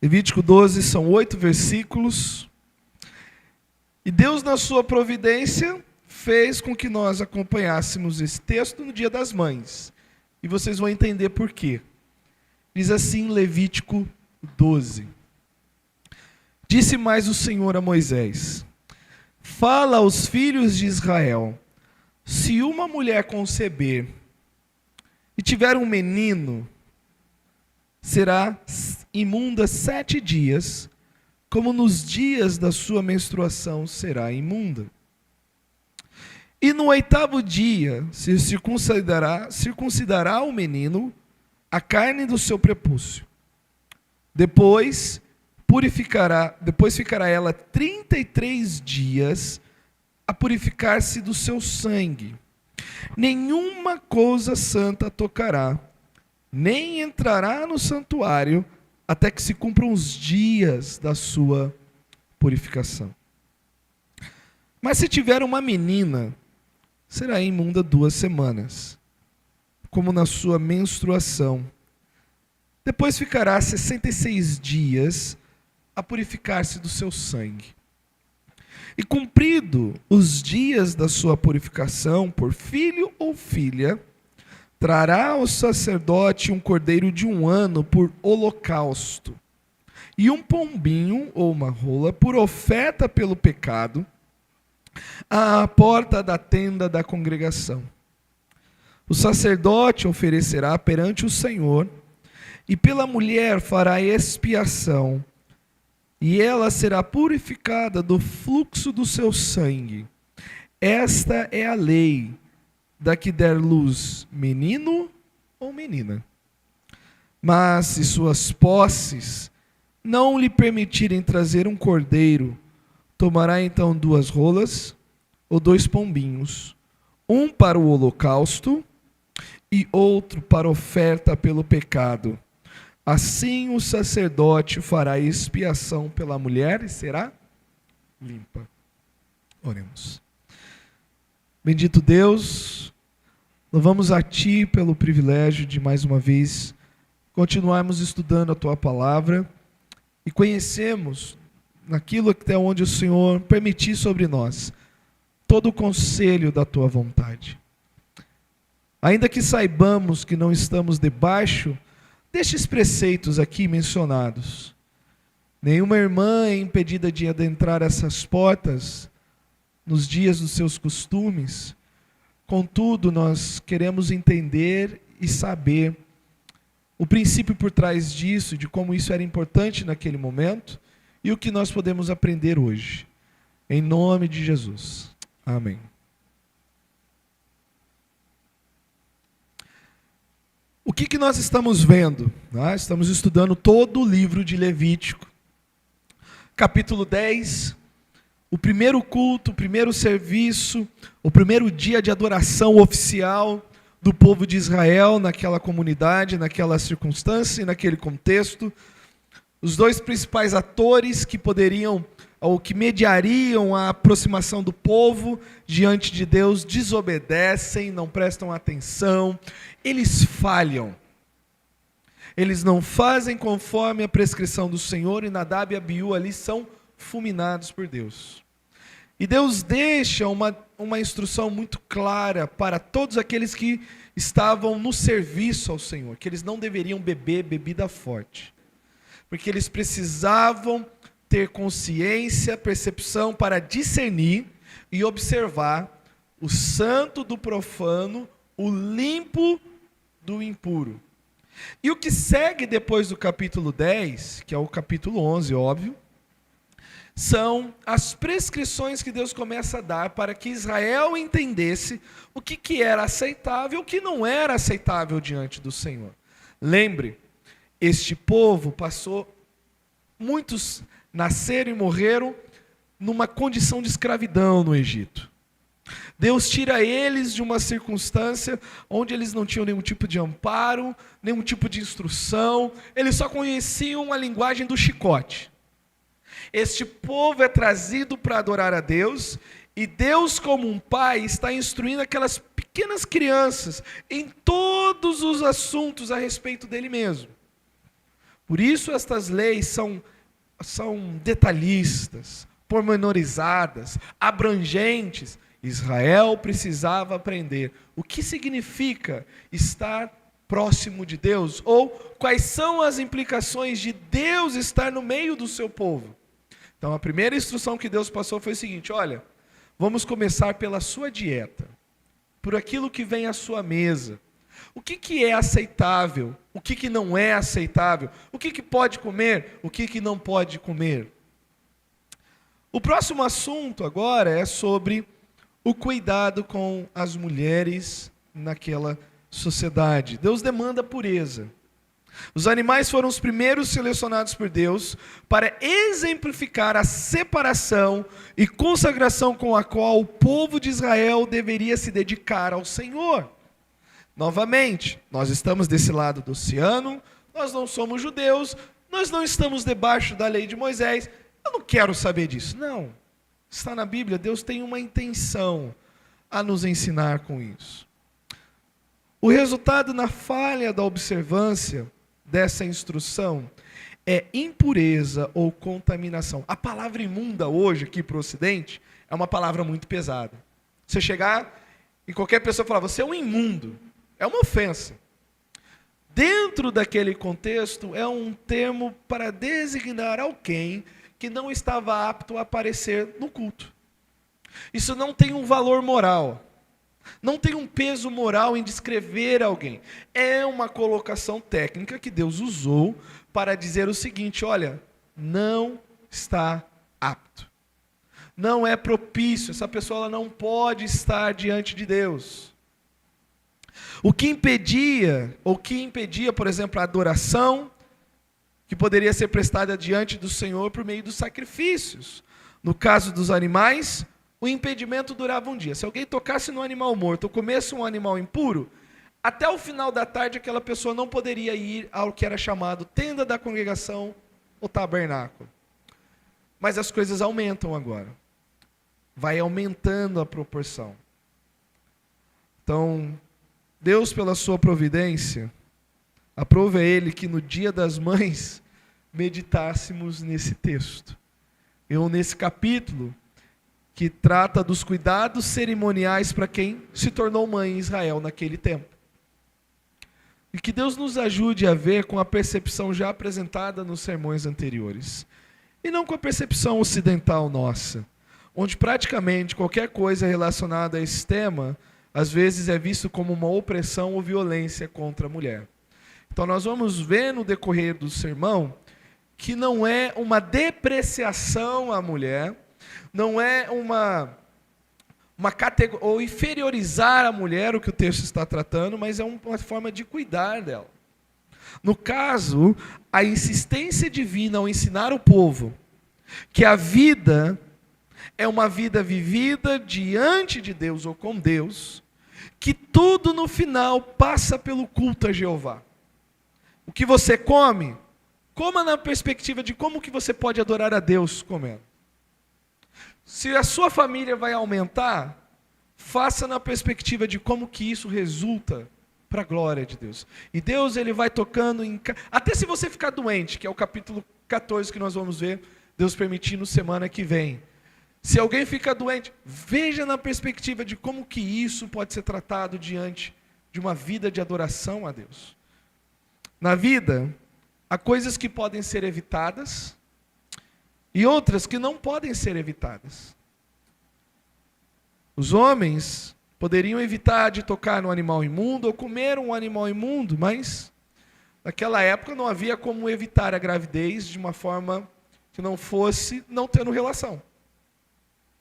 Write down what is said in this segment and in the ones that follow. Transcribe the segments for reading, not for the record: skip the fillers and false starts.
Levítico 12 são 8 versículos. E Deus, na sua providência, fez com que nós acompanhássemos esse texto no Dia das Mães. E vocês vão entender por quê. Diz assim Levítico 12. Disse mais o Senhor a Moisés: fala aos filhos de Israel, se uma mulher conceber e tiver um menino, será imunda 7 dias, como nos dias da sua menstruação será imunda. E no 8º dia se circuncidará o menino, a carne do seu prepúcio. Depois ficará ela 33 dias a purificar-se do seu sangue. Nenhuma coisa santa tocará, nem entrará no santuário, até que se cumpram os dias da sua purificação. Mas se tiver uma menina, será imunda 2 semanas, como na sua menstruação. Depois ficará 66 dias a purificar-se do seu sangue. E cumprido os dias da sua purificação, por filho ou filha, trará ao sacerdote um cordeiro de 1 ano por holocausto, e um pombinho ou uma rola por oferta pelo pecado, à porta da tenda da congregação. O sacerdote oferecerá perante o Senhor, e pela mulher fará expiação, e ela será purificada do fluxo do seu sangue. Esta é a lei da que der luz menino ou menina. Mas se suas posses não lhe permitirem trazer um cordeiro, tomará então 2 rolas ou 2 pombinhos, um para o holocausto e outro para oferta pelo pecado. Assim o sacerdote fará expiação pela mulher e será limpa. Oremos. Bendito Deus, louvamos a Ti pelo privilégio de mais uma vez continuarmos estudando a Tua palavra e conhecemos naquilo até onde o Senhor permitir sobre nós todo o conselho da Tua vontade. Ainda que saibamos que não estamos debaixo destes preceitos aqui mencionados, nenhuma irmã é impedida de adentrar essas portas nos dias dos seus costumes. Contudo, nós queremos entender e saber o princípio por trás disso, de como isso era importante naquele momento e o que nós podemos aprender hoje. Em nome de Jesus. Amém. O que nós estamos vendo? Estamos estudando todo o livro de Levítico. Capítulo 10, o primeiro culto, o primeiro serviço, o primeiro dia de adoração oficial do povo de Israel naquela comunidade, naquela circunstância e naquele contexto. Os 2 principais atores que poderiam, ou que mediariam a aproximação do povo diante de Deus, desobedecem, não prestam atenção, eles falham. Eles não fazem conforme a prescrição do Senhor, e Nadab e Abiú ali são fulminados por Deus. E Deus deixa uma instrução muito clara para todos aqueles que estavam no serviço ao Senhor, que eles não deveriam beber bebida forte, porque eles precisavam ter consciência, percepção para discernir e observar o santo do profano, o limpo do impuro. E o que segue depois do capítulo 10, que é o capítulo 11, óbvio, são as prescrições que Deus começa a dar para que Israel entendesse o que era aceitável e o que não era aceitável diante do Senhor. Lembre, este povo passou, muitos nasceram e morreram numa condição de escravidão no Egito. Deus tira eles de uma circunstância onde eles não tinham nenhum tipo de amparo, nenhum tipo de instrução, eles só conheciam a linguagem do chicote. Este povo é trazido para adorar a Deus, e Deus, como um pai, está instruindo aquelas pequenas crianças em todos os assuntos a respeito dele mesmo. Por isso estas leis são detalhistas, pormenorizadas, abrangentes. Israel precisava aprender o que significa estar próximo de Deus, ou quais são as implicações de Deus estar no meio do seu povo. Então a primeira instrução que Deus passou foi o seguinte: olha, vamos começar pela sua dieta, por aquilo que vem à sua mesa. O que é aceitável? O que não é aceitável? O que pode comer? O que não pode comer? O próximo assunto agora é sobre o cuidado com as mulheres naquela sociedade. Deus demanda pureza. Os animais foram os primeiros selecionados por Deus para exemplificar a separação e consagração com a qual o povo de Israel deveria se dedicar ao Senhor. Novamente, nós estamos desse lado do oceano, nós não somos judeus, nós não estamos debaixo da lei de Moisés. Eu não quero saber disso. Não. Está na Bíblia, Deus tem uma intenção a nos ensinar com isso. O resultado na falha da observância dessa instrução é impureza ou contaminação. A palavra imunda hoje, aqui para o Ocidente, é uma palavra muito pesada. Você chegar em qualquer pessoa e falar, você é um imundo, é uma ofensa. Dentro daquele contexto, é um termo para designar alguém que não estava apto a aparecer no culto. Isso não tem um valor moral. Não tem um peso moral em descrever alguém. É uma colocação técnica que Deus usou para dizer o seguinte: olha, não está apto. Não é propício. Essa pessoa ela não pode estar diante de Deus. O que impedia, por exemplo, a adoração, que poderia ser prestada diante do Senhor por meio dos sacrifícios. No caso dos animais, o impedimento durava um dia. Se alguém tocasse no animal morto ou comesse um animal impuro, até o final da tarde aquela pessoa não poderia ir ao que era chamado tenda da congregação ou tabernáculo. Mas as coisas aumentam agora. Vai aumentando a proporção. Então, Deus, pela sua providência, aprove a Ele que no Dia das Mães meditássemos nesse texto. Eu, nesse capítulo, que trata dos cuidados cerimoniais para quem se tornou mãe em Israel naquele tempo. E que Deus nos ajude a ver com a percepção já apresentada nos sermões anteriores. E não com a percepção ocidental nossa, onde praticamente qualquer coisa relacionada a esse tema, às vezes é visto como uma opressão ou violência contra a mulher. Então nós vamos ver no decorrer do sermão que não é uma depreciação à mulher, não é uma categoria, ou inferiorizar a mulher, o que o texto está tratando, mas é uma forma de cuidar dela. No caso, a insistência divina ao ensinar o povo que a vida é uma vida vivida diante de Deus ou com Deus, que tudo no final passa pelo culto a Jeová. O que você come, coma na perspectiva de como que você pode adorar a Deus comendo. Se a sua família vai aumentar, faça na perspectiva de como que isso resulta para a glória de Deus. E Deus ele vai tocando em... Até se você ficar doente, que é o capítulo 14 que nós vamos ver, Deus permitindo semana que vem. Se alguém fica doente, veja na perspectiva de como que isso pode ser tratado diante de uma vida de adoração a Deus. Na vida, há coisas que podem ser evitadas e outras que não podem ser evitadas. Os homens poderiam evitar de tocar no animal imundo ou comer um animal imundo, mas naquela época não havia como evitar a gravidez de uma forma que não fosse não tendo relação.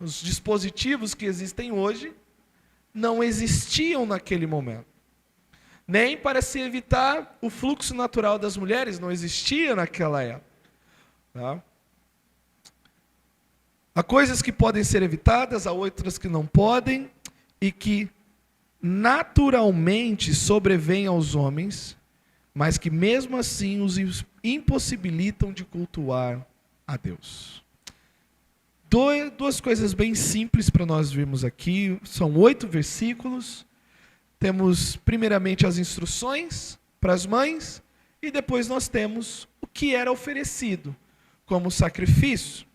Os dispositivos que existem hoje não existiam naquele momento. Nem para se evitar o fluxo natural das mulheres, não existia naquela época. Tá? Há coisas que podem ser evitadas, há outras que não podem, e que naturalmente sobrevêm aos homens, mas que mesmo assim os impossibilitam de cultuar a Deus. Duas coisas bem simples para nós vermos aqui, são 8 versículos. Temos primeiramente as instruções para as mães, e depois nós temos o que era oferecido como sacrifício.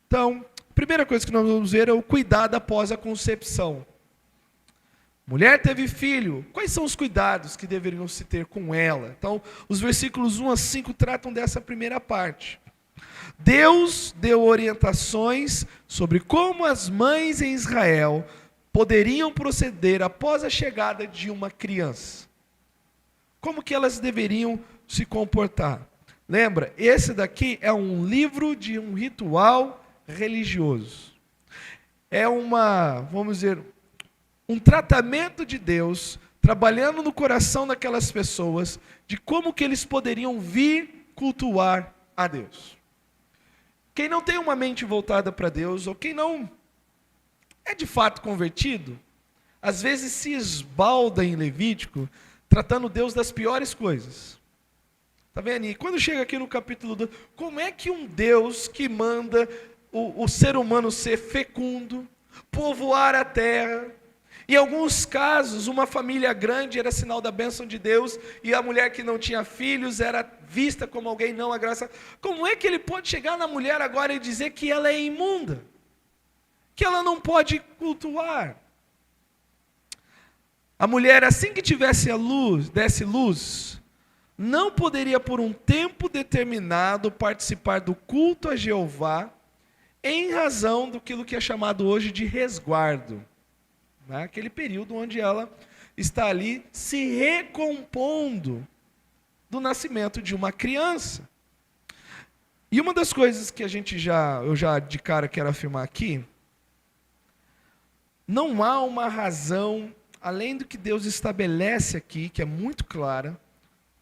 Então, a primeira coisa que nós vamos ver é o cuidado após a concepção. Mulher teve filho, quais são os cuidados que deveriam se ter com ela? Então, os versículos 1 a 5 tratam dessa primeira parte. Deus deu orientações sobre como as mães em Israel poderiam proceder após a chegada de uma criança. Como que elas deveriam se comportar? Lembra, esse daqui é um livro de um ritual religioso. É vamos dizer, um tratamento de Deus, trabalhando no coração daquelas pessoas, de como que eles poderiam vir cultuar a Deus. Quem não tem uma mente voltada para Deus, ou quem não é de fato convertido, às vezes se esbalda em Levítico, tratando Deus das piores coisas. Está vendo? E quando chega aqui no capítulo 2, como é que um Deus que manda o ser humano ser fecundo, povoar a terra, em alguns casos, uma família grande era sinal da bênção de Deus, e a mulher que não tinha filhos era vista como alguém não agraciado. Como é que ele pode chegar na mulher agora e dizer que ela é imunda? Que ela não pode cultuar? A mulher, assim que tivesse desse luz, não poderia por um tempo determinado participar do culto a Jeová, em razão daquilo que é chamado hoje de resguardo. Aquele período onde ela está ali se recompondo do nascimento de uma criança. E uma das coisas que eu já de cara quero afirmar aqui, não há uma razão, além do que Deus estabelece aqui, que é muito clara,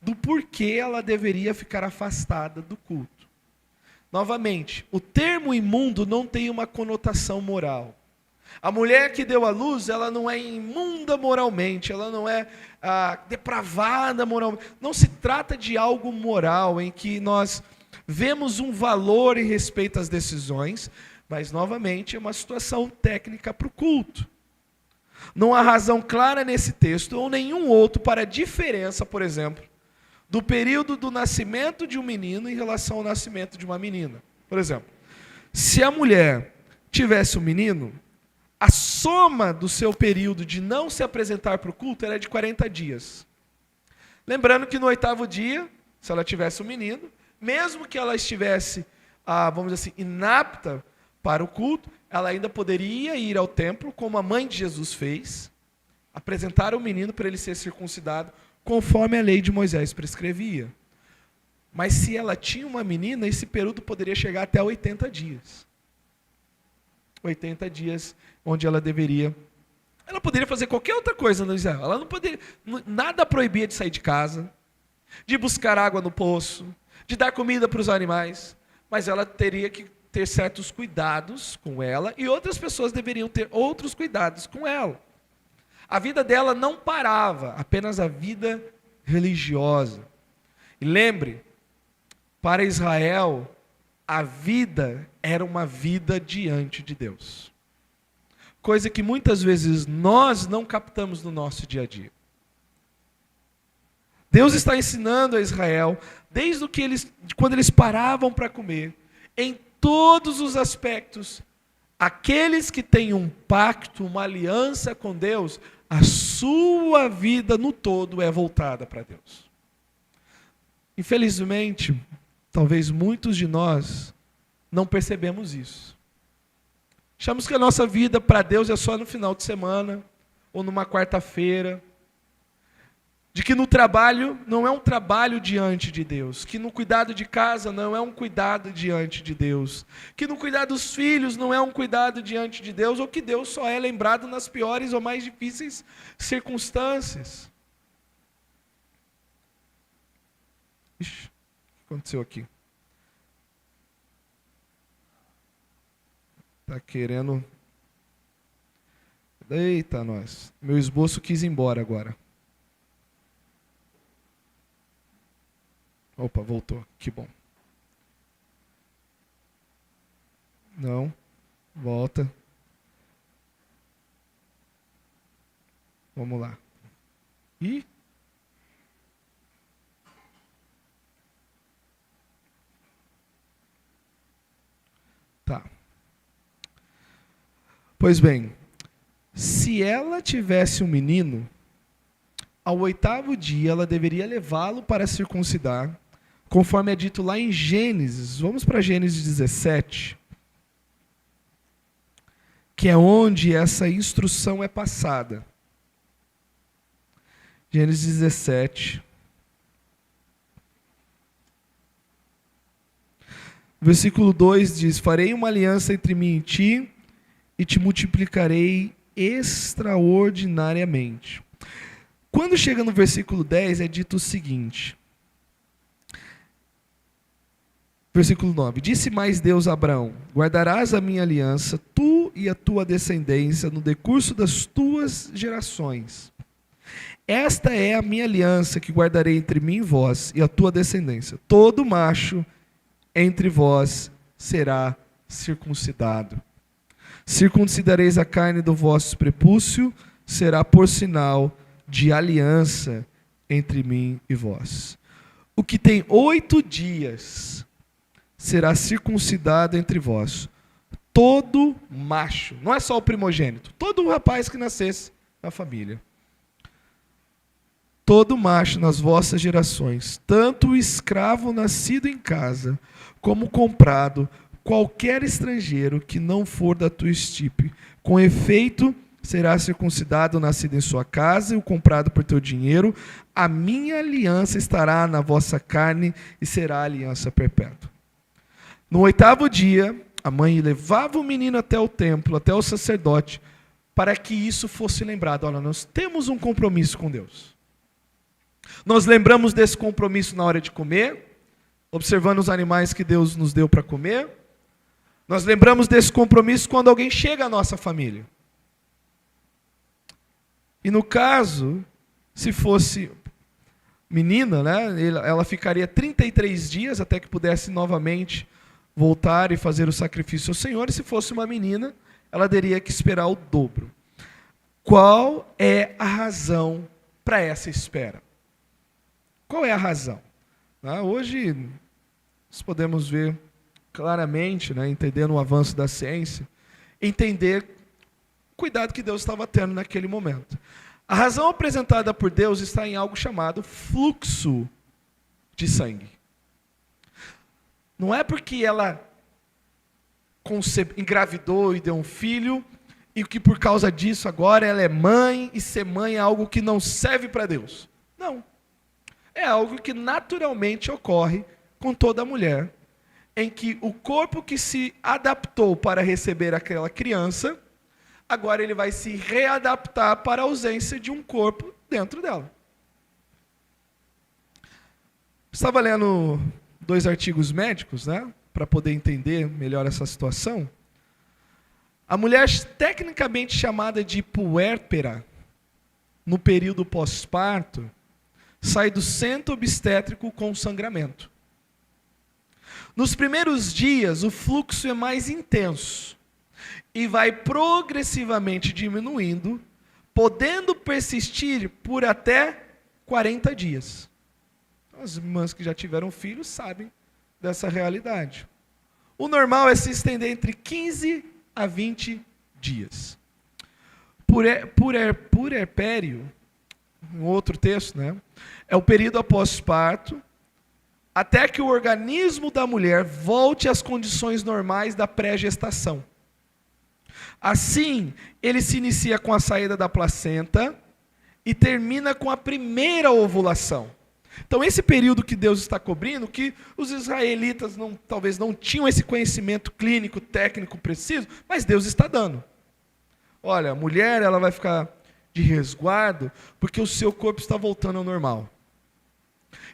do porquê ela deveria ficar afastada do culto. Novamente, o termo imundo não tem uma conotação moral. A mulher que deu à luz, ela não é imunda moralmente, ela não é depravada moralmente. Não se trata de algo moral em que nós vemos um valor em respeito às decisões, mas novamente é uma situação técnica para o culto. Não há razão clara nesse texto ou nenhum outro para a diferença, por exemplo, do período do nascimento de um menino em relação ao nascimento de uma menina. Por exemplo, se a mulher tivesse um menino, a soma do seu período de não se apresentar para o culto era de 40 dias. Lembrando que no 8º dia, se ela tivesse um menino, mesmo que ela estivesse, vamos dizer assim, inapta para o culto, ela ainda poderia ir ao templo, como a mãe de Jesus fez, apresentar o menino para ele ser circuncidado, conforme a lei de Moisés prescrevia. Mas se ela tinha uma menina, esse período poderia chegar até 80 dias. 80 dias onde ela poderia fazer qualquer outra coisa no Israel. Ela não poderia, nada proibia de sair de casa, de buscar água no poço, de dar comida para os animais, mas ela teria que ter certos cuidados com ela e outras pessoas deveriam ter outros cuidados com ela. A vida dela não parava, apenas a vida religiosa. E lembre, para Israel, a vida era uma vida diante de Deus. Coisa que muitas vezes nós não captamos no nosso dia a dia. Deus está ensinando a Israel, desde quando eles paravam para comer, em todos os aspectos, aqueles que têm um pacto, uma aliança com Deus, a sua vida no todo é voltada para Deus. Infelizmente, talvez muitos de nós não percebemos isso. Achamos que a nossa vida para Deus é só no final de semana, ou numa quarta-feira. De que no trabalho não é um trabalho diante de Deus. Que no cuidado de casa não é um cuidado diante de Deus. Que no cuidar dos filhos não é um cuidado diante de Deus. Ou que Deus só é lembrado nas piores ou mais difíceis circunstâncias. Ixi, o que aconteceu aqui? Está querendo... Eita, nós. Meu esboço quis ir embora agora. Opa, voltou. Que bom. Não. Volta. Vamos lá. Ih. Pois bem, se ela tivesse um menino, ao 8º dia ela deveria levá-lo para circuncidar, conforme é dito lá em Gênesis. Vamos para Gênesis 17, que é onde essa instrução é passada. Gênesis 17. Versículo 2 diz: farei uma aliança entre mim e ti, e te multiplicarei extraordinariamente. Quando chega no versículo 10, é dito o seguinte. Versículo 9. Disse mais Deus a Abraão: guardarás a minha aliança, tu e a tua descendência, no decurso das tuas gerações. Esta é a minha aliança que guardarei entre mim e vós e a tua descendência. Todo macho entre vós será circuncidado. Circuncidareis a carne do vosso prepúcio, será por sinal de aliança entre mim e vós. O que tem 8 dias será circuncidado entre vós. Todo macho, não é só o primogênito, todo rapaz que nascesse na família. Todo macho nas vossas gerações, tanto o escravo nascido em casa, como comprado, qualquer estrangeiro que não for da tua estipe, com efeito será circuncidado, nascido em sua casa e o comprado por teu dinheiro. A minha aliança estará na vossa carne e será aliança perpétua. No 8º dia, a mãe levava o menino até o templo, até o sacerdote, para que isso fosse lembrado. Olha, nós temos um compromisso com Deus. Nós lembramos desse compromisso na hora de comer, observando os animais que Deus nos deu para comer. Nós lembramos desse compromisso quando alguém chega à nossa família. E no caso, se fosse menina, né, ela ficaria 33 dias até que pudesse novamente voltar e fazer o sacrifício ao Senhor. E se fosse uma menina, ela teria que esperar o dobro. Qual é a razão para essa espera? Qual é a razão? Hoje, nós podemos ver claramente, entendendo o avanço da ciência, entender o cuidado que Deus estava tendo naquele momento. A razão apresentada por Deus está em algo chamado fluxo de sangue. Não é porque ela engravidou e deu um filho, e que por causa disso agora ela é mãe, e ser mãe é algo que não serve para Deus. Não. É algo que naturalmente ocorre com toda mulher, em que o corpo que se adaptou para receber aquela criança, agora ele vai se readaptar para a ausência de um corpo dentro dela. Estava lendo 2 artigos médicos, para poder entender melhor essa situação. A mulher tecnicamente chamada de puérpera, no período pós-parto, sai do centro obstétrico com sangramento. Nos primeiros dias, o fluxo é mais intenso e vai progressivamente diminuindo, podendo persistir por até 40 dias. As irmãs que já tiveram filhos sabem dessa realidade. O normal é se estender entre 15 a 20 dias. Puerpério, um outro texto, é o período após parto, até que o organismo da mulher volte às condições normais da pré-gestação. Assim, ele se inicia com a saída da placenta e termina com a primeira ovulação. Então, esse período que Deus está cobrindo, que os israelitas talvez não tinham esse conhecimento clínico, técnico preciso, mas Deus está dando. Olha, a mulher ela vai ficar de resguardo porque o seu corpo está voltando ao normal.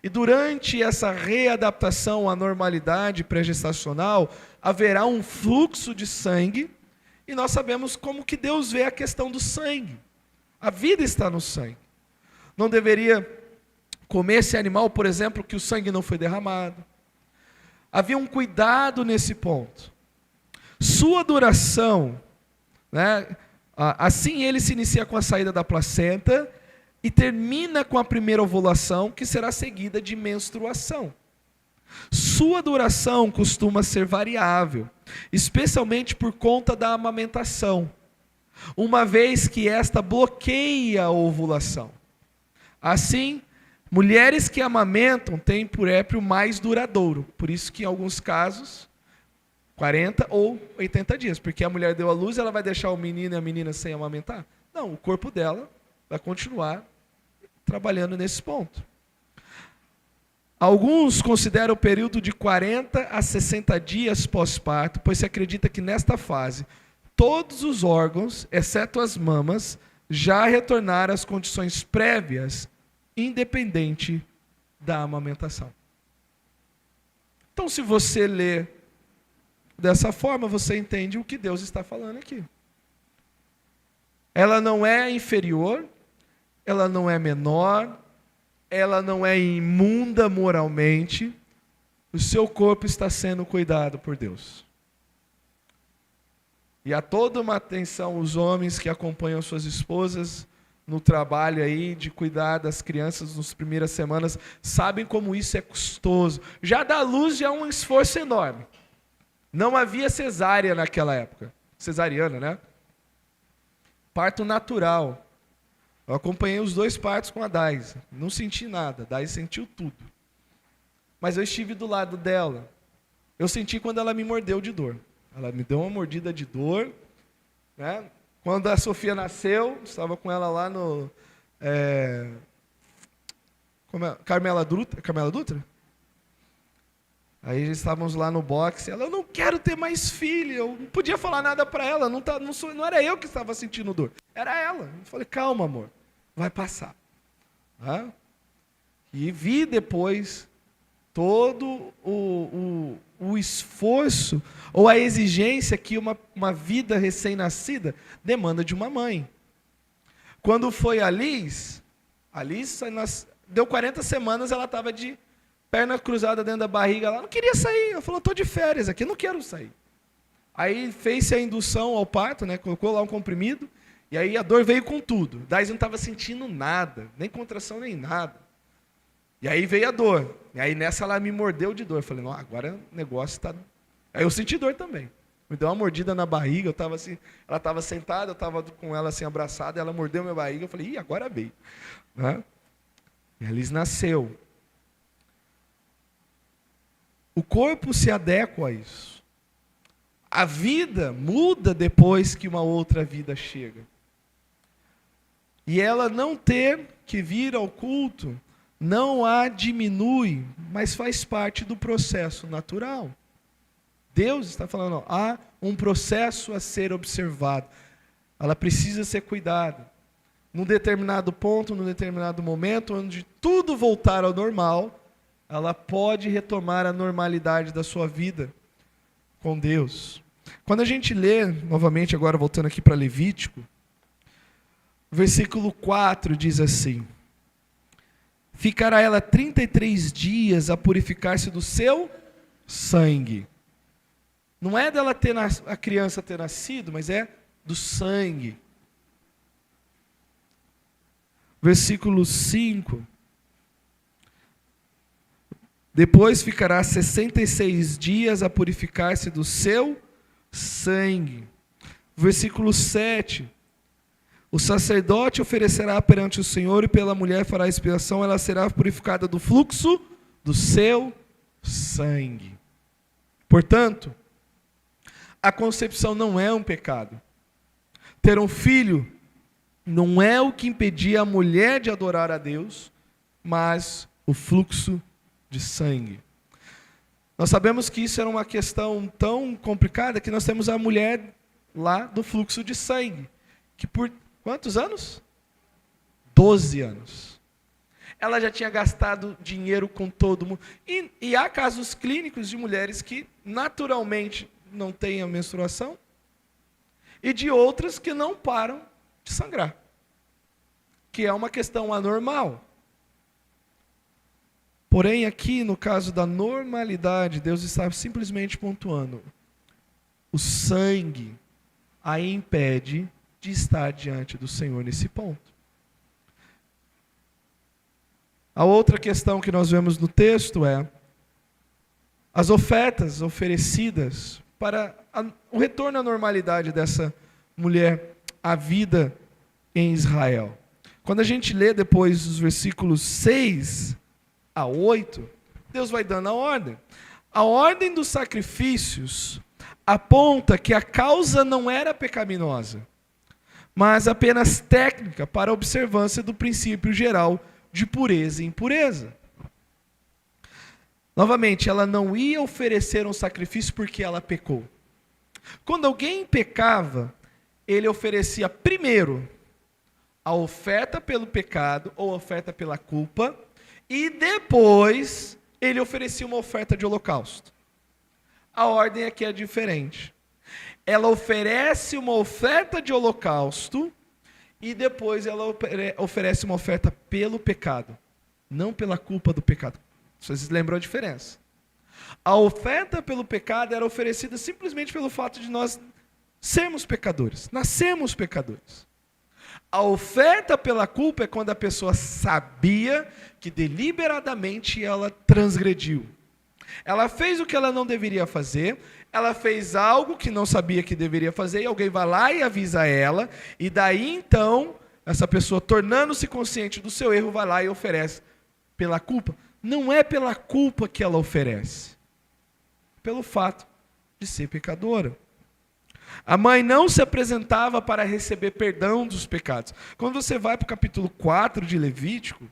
E durante essa readaptação à normalidade pré-gestacional, haverá um fluxo de sangue, e nós sabemos como que Deus vê a questão do sangue. A vida está no sangue. Não deveria comer esse animal, por exemplo, que o sangue não foi derramado. Havia um cuidado nesse ponto. Sua duração, assim ele se inicia com a saída da placenta e termina com a primeira ovulação, que será seguida de menstruação. Sua duração costuma ser variável, especialmente por conta da amamentação. uma vez que esta bloqueia a ovulação. Assim, mulheres que amamentam têm puérpero mais duradouro. Por isso que em alguns casos, 40 ou 80 dias. Porque a mulher deu à luz, ela vai deixar o menino e a menina sem amamentar? Não, o corpo dela vai continuar trabalhando nesse ponto. Alguns consideram o período de 40 a 60 dias pós-parto, pois se acredita que nesta fase, todos os órgãos, exceto as mamas, já retornaram às condições prévias, independente da amamentação. Então, se você lê dessa forma, você entende o que Deus está falando aqui. Ela não é inferior, ela não é menor, ela não é imunda moralmente, o seu corpo está sendo cuidado por Deus. E há toda uma atenção, os homens que acompanham suas esposas no trabalho aí de cuidar das crianças nas primeiras semanas, sabem como isso é custoso. Já dar luz já é um esforço enorme. Não havia cesárea naquela época. Cesariana, né? Parto natural. Eu acompanhei os 2 partos com a Dais. Não senti nada. A Dais sentiu tudo. Mas eu estive do lado dela. Eu senti quando ela me mordeu de dor. Ela me deu uma mordida de dor, né? Quando a Sofia nasceu, estava com ela lá no Carmela Dutra? Aí estávamos lá no boxe, ela, eu não quero ter mais filho, eu não podia falar nada para ela, não era eu que estava sentindo dor, era ela. Eu falei, calma amor, vai passar. E vi depois todo o esforço ou a exigência que uma vida recém-nascida demanda de uma mãe. Quando foi a Liz deu 40 semanas, ela estava de perna cruzada dentro da barriga, ela não queria sair, ela falou, estou de férias aqui, não quero sair. Aí fez-se a indução ao parto, né, colocou lá um comprimido, e aí a dor veio com tudo. Daí não estava sentindo nada, nem contração, nem nada. E aí veio a dor. E aí nessa ela me mordeu de dor. Eu falei, não, agora o negócio está... Aí eu senti dor também. Me deu uma mordida na barriga, eu estava assim, ela estava sentada, eu estava com ela assim abraçada, ela mordeu minha barriga, eu falei, ih, agora veio. E a Liz nasceu. O corpo se adequa a isso. A vida muda depois que uma outra vida chega. E ela não ter que vir ao culto não a diminui, mas faz parte do processo natural. Deus está falando, há um processo a ser observado. Ela precisa ser cuidada. Num determinado ponto, num determinado momento, onde tudo voltar ao normal, ela pode retomar a normalidade da sua vida com Deus. Quando a gente lê, novamente agora voltando aqui para Levítico, o versículo 4 diz assim, ficará ela 33 dias a purificar-se do seu sangue. Não é dela ter a criança ter nascido, mas é do sangue. Versículo 5. Depois ficará 66 dias a purificar-se do seu sangue. Versículo 7. O sacerdote oferecerá perante o Senhor e pela mulher fará expiação, ela será purificada do fluxo do seu sangue. Portanto, a concepção não é um pecado. Ter um filho não é o que impedia a mulher de adorar a Deus, mas o fluxo de sangue. Nós sabemos que isso era uma questão tão complicada que nós temos a mulher lá do fluxo de sangue, que por quantos anos? 12 anos. Ela já tinha gastado dinheiro com todo mundo. E há casos clínicos de mulheres que naturalmente não têm a menstruação e de outras que não param de sangrar, que é uma questão anormal. Porém, aqui no caso da normalidade, Deus está simplesmente pontuando: o sangue a impede de estar diante do Senhor nesse ponto. A outra questão que nós vemos no texto é as ofertas oferecidas para o retorno à normalidade dessa mulher a vida em Israel. Quando a gente lê depois os versículos 6 a 8, Deus vai dando a ordem. A ordem dos sacrifícios aponta que a causa não era pecaminosa, mas apenas técnica para a observância do princípio geral de pureza e impureza. Novamente, ela não ia oferecer um sacrifício porque ela pecou. Quando alguém pecava, ele oferecia primeiro a oferta pelo pecado ou oferta pela culpa, e depois ele oferecia uma oferta de holocausto. A ordem aqui é diferente. Ela oferece uma oferta de holocausto e depois ela oferece uma oferta pelo pecado, não pela culpa do pecado. Vocês lembram a diferença? A oferta pelo pecado era oferecida simplesmente pelo fato de nós sermos pecadores, nascemos pecadores. A oferta pela culpa é quando a pessoa sabia que deliberadamente ela transgrediu. Ela fez o que ela não deveria fazer, ela fez algo que não sabia que deveria fazer, e alguém vai lá e avisa ela, e daí então, essa pessoa, tornando-se consciente do seu erro, vai lá e oferece pela culpa. Não é pela culpa que ela oferece, pelo fato de ser pecadora. A mãe não se apresentava para receber perdão dos pecados. Quando você vai para o capítulo 4 de Levítico,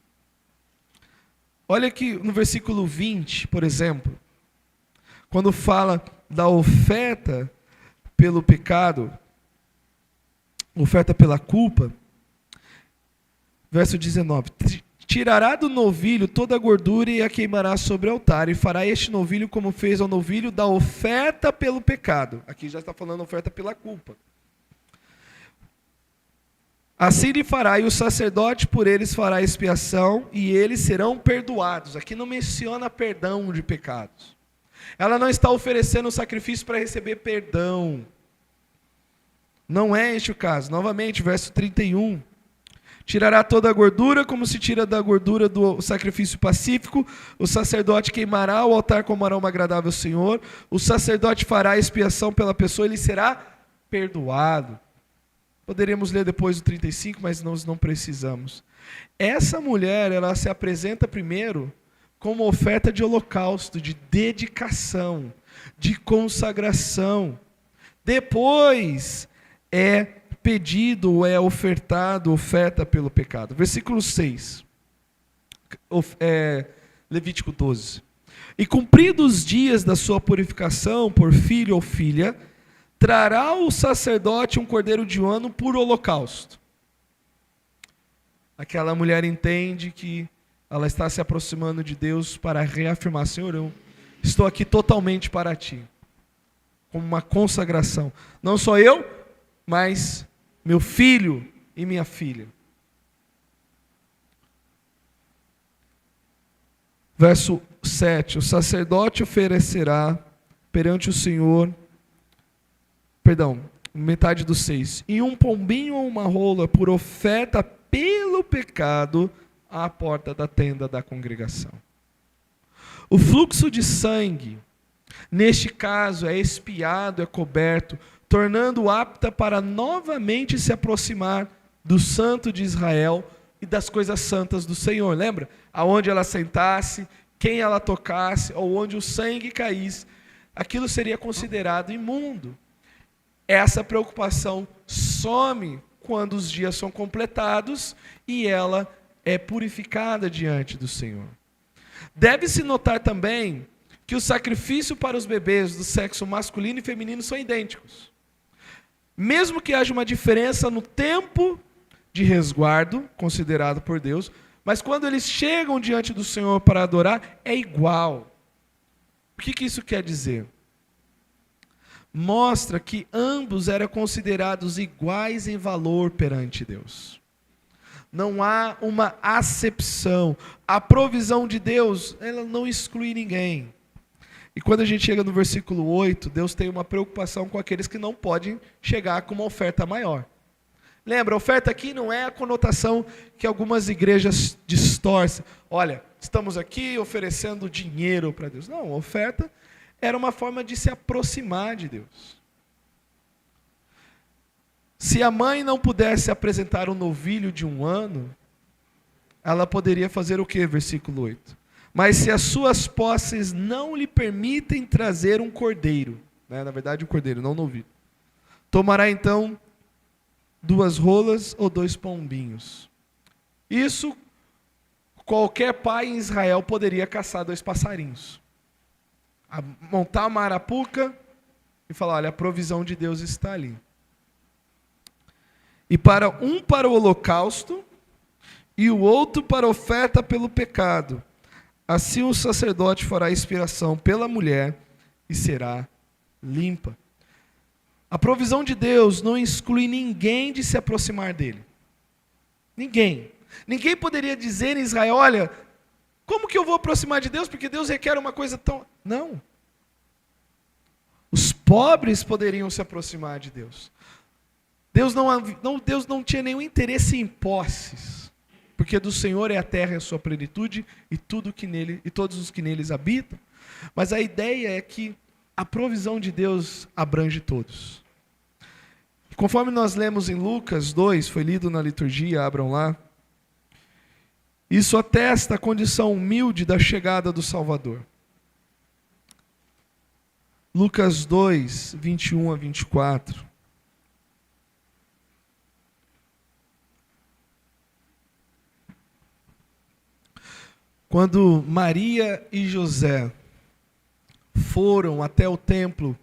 olha aqui no versículo 20, por exemplo, quando fala da oferta pelo pecado, oferta pela culpa, verso 19: tirará do novilho toda a gordura e a queimará sobre o altar, e fará este novilho como fez ao novilho da oferta pelo pecado. Aqui já está falando oferta pela culpa. Assim lhe fará, e o sacerdote por eles fará expiação, e eles serão perdoados. Aqui não menciona perdão de pecados. Ela não está oferecendo um sacrifício para receber perdão. Não é este o caso. Novamente, verso 31. Tirará toda a gordura, como se tira da gordura do sacrifício pacífico. O sacerdote queimará o altar como aroma agradável ao Senhor. O sacerdote fará expiação pela pessoa, ele será perdoado. Poderíamos ler depois o 35, mas nós não precisamos. Essa mulher, ela se apresenta primeiro como oferta de holocausto, de dedicação, de consagração. Depois é pedido, é ofertado, oferta pelo pecado. Versículo 6, Levítico 12. E cumpridos os dias da sua purificação por filho ou filha, trará o sacerdote um cordeiro de um ano por holocausto. Aquela mulher entende que ela está se aproximando de Deus para reafirmar: Senhor, eu estou aqui totalmente para Ti. Como uma consagração. Não só eu, mas meu filho e minha filha. Verso 7. O sacerdote oferecerá perante o Senhor, metade do 6. E um pombinho ou uma rola por oferta pelo pecado à porta da tenda da congregação. O fluxo de sangue, neste caso, é expiado, é coberto, tornando apta para novamente se aproximar do santo de Israel e das coisas santas do Senhor. Lembra? Aonde ela sentasse, quem ela tocasse, ou onde o sangue caísse, aquilo seria considerado imundo. Essa preocupação some quando os dias são completados e ela é purificada diante do Senhor. Deve-se notar também que o sacrifício para os bebês do sexo masculino e feminino são idênticos. Mesmo que haja uma diferença no tempo de resguardo, considerado por Deus, mas quando eles chegam diante do Senhor para adorar, é igual. O que isso quer dizer? Mostra que ambos eram considerados iguais em valor perante Deus. Não há uma acepção. A provisão de Deus, ela não exclui ninguém. E quando a gente chega no versículo 8, Deus tem uma preocupação com aqueles que não podem chegar com uma oferta maior. Lembra, a oferta aqui não é a conotação que algumas igrejas distorcem. Olha, estamos aqui oferecendo dinheiro para Deus. Não, a oferta era uma forma de se aproximar de Deus. Se a mãe não pudesse apresentar um novilho de 1 ano, ela poderia fazer o que? Versículo 8. Mas se as suas posses não lhe permitem trazer um cordeiro, né? Na verdade um cordeiro, não um novilho, tomará então 2 rolas ou 2 pombinhos. Isso, qualquer pai em Israel poderia caçar 2 passarinhos. Montar uma arapuca e falar, olha, a provisão de Deus está ali. E para o holocausto e o outro para a oferta pelo pecado. Assim o sacerdote fará expiação pela mulher e será limpa. A provisão de Deus não exclui ninguém de se aproximar dele. Ninguém. Ninguém poderia dizer em Israel, olha, como que eu vou aproximar de Deus? Porque Deus requer uma coisa tão... Não. Os pobres poderiam se aproximar de Deus. Deus não tinha nenhum interesse em posses, porque do Senhor é a terra e a sua plenitude e tudo que nele, e todos os que neles habitam. Mas a ideia é que a provisão de Deus abrange todos. Conforme nós lemos em Lucas 2, foi lido na liturgia, abram lá. Isso atesta a condição humilde da chegada do Salvador. Lucas 2, 21 a 24. Quando Maria e José foram até o templo,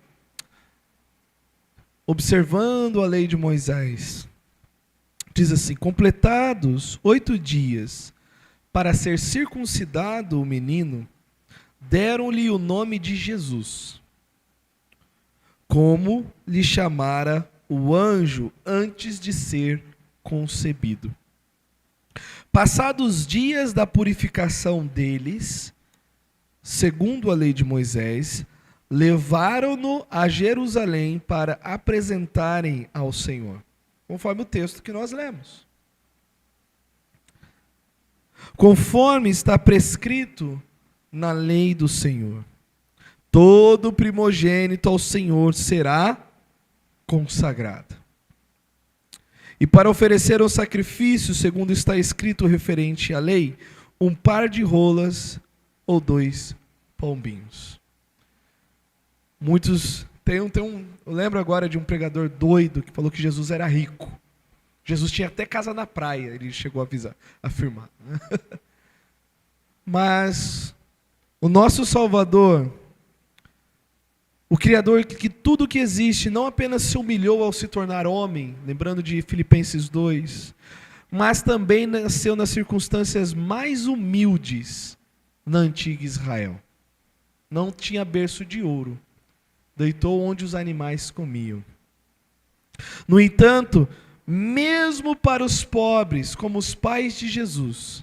observando a lei de Moisés, diz assim, completados 8 dias para ser circuncidado o menino, deram-lhe o nome de Jesus, como lhe chamara o anjo antes de ser concebido. Passados os dias da purificação deles, segundo a lei de Moisés, levaram-no a Jerusalém para apresentarem ao Senhor, conforme o texto que nós lemos. Conforme está prescrito na lei do Senhor, todo primogênito ao Senhor será consagrado. E para oferecer o sacrifício, segundo está escrito referente à lei, 1 par de rolas ou 2 pombinhos. Muitos eu lembro agora de um pregador doido que falou que Jesus era rico. Jesus tinha até casa na praia, ele chegou a afirmar. Mas o nosso Salvador, o Criador que tudo que existe, não apenas se humilhou ao se tornar homem, lembrando de Filipenses 2, mas também nasceu nas circunstâncias mais humildes na antiga Israel. Não tinha berço de ouro, deitou onde os animais comiam. No entanto, mesmo para os pobres, como os pais de Jesus,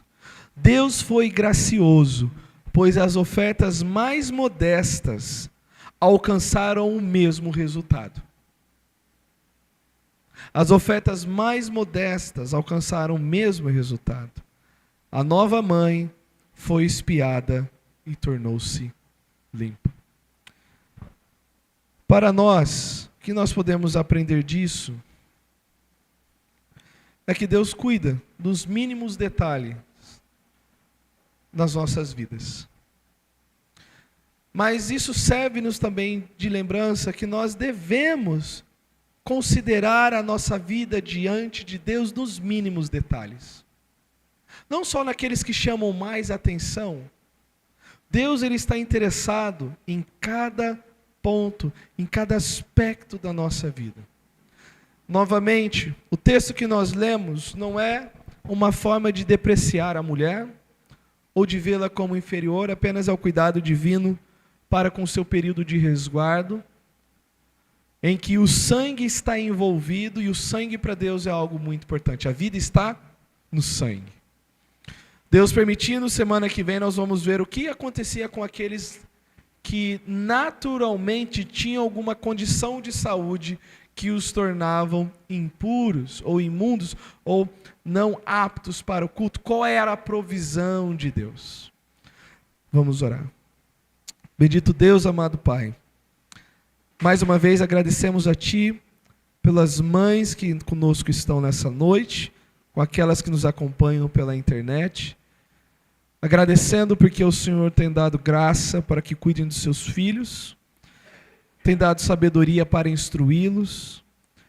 Deus foi gracioso, pois as ofertas mais modestas alcançaram o mesmo resultado. As ofertas mais modestas alcançaram o mesmo resultado. A nova mãe foi expiada e tornou-se limpa. Para nós, o que nós podemos aprender disso é que Deus cuida dos mínimos detalhes das nossas vidas. Mas isso serve-nos também de lembrança que nós devemos considerar a nossa vida diante de Deus nos mínimos detalhes. Não só naqueles que chamam mais atenção. Deus ele está interessado em cada ponto, em cada aspecto da nossa vida. Novamente, o texto que nós lemos não é uma forma de depreciar a mulher ou de vê-la como inferior apenas ao cuidado divino para com seu período de resguardo, em que o sangue está envolvido, e o sangue para Deus é algo muito importante. A vida está no sangue. Deus permitindo, semana que vem nós vamos ver o que acontecia com aqueles que naturalmente tinham alguma condição de saúde que os tornavam impuros, ou imundos, ou não aptos para o culto. Qual era a provisão de Deus? Vamos orar. Bendito Deus, amado Pai, mais uma vez agradecemos a Ti pelas mães que conosco estão nessa noite, com aquelas que nos acompanham pela internet. Agradecendo porque o Senhor tem dado graça para que cuidem dos seus filhos, tem dado sabedoria para instruí-los,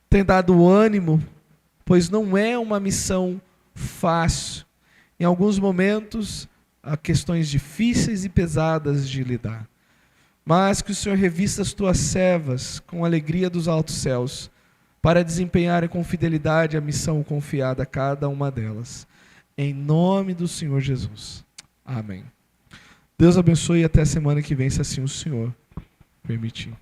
tem dado ânimo, pois não é uma missão fácil. Em alguns momentos, há questões difíceis e pesadas de lidar. Mas que o Senhor revista as tuas servas com a alegria dos altos céus, para desempenharem com fidelidade a missão confiada a cada uma delas. Em nome do Senhor Jesus. Amém. Deus abençoe e até a semana que vem, se assim o Senhor permitir.